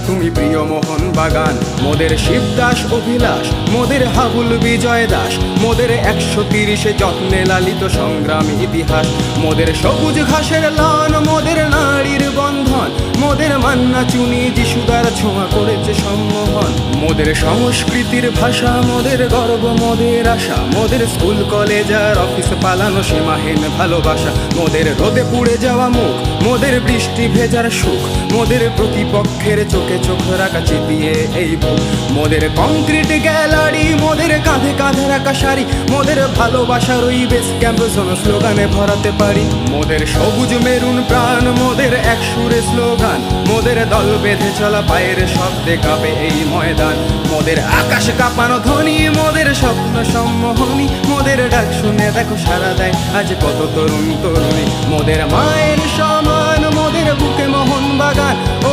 তুমি প্রিয় মোহন বাগান। মোদের শিবদাস অভিলাষ, মোদের হাবুল বিজয় দাস, মোদের 130 যত্নে লালিত সংগ্রামী ইতিহাস। মোদের সবুজ ঘাসের লন, মোদের নারীর বন্ধন, মোদের মান্না চুনি যিশুদার ছোঁয়া করেছে সম্মোহন। মোদের সংস্কৃতির ভাষা, মোদের গর্ব, মোদের আশা, মোদের স্কুল কলেজ আর অফিস পালানো সীমাহীন ভালোবাসা। মোদের রোদে পুড়ে যাওয়া মুখ, মোদের বৃষ্টি ভেজার সুখ, মোদের প্রতিপক্ষের চোখে চোখ রাখা চিতিয়ে এই বুক। মোদের কংক্রিট গ্যালারি, মোদের কাঁধে কাঁধে রাখা শাড়ি, মোদের ভালোবাসার ওই বেস ক্যাম্প জোন স্লোগানে ভরাতে পারি। মোদের সবুজ মেরুন প্রাণ, মোদের এক সুরে স্লোগান, মোদের দল বেঁধে চলা পায়ের শব্দে কাঁপে এই ময়দান। মোদের আকাশ কাঁপানো ধ্বনি, মোদের স্বপ্ন সম্মোহনী, মোদের ডাক শুনে দেখো সারা দেয় আজ কত তরুণ তরুণী। মোদের মায়ের সমান, মোদের বুকে মোহন বাগান, ও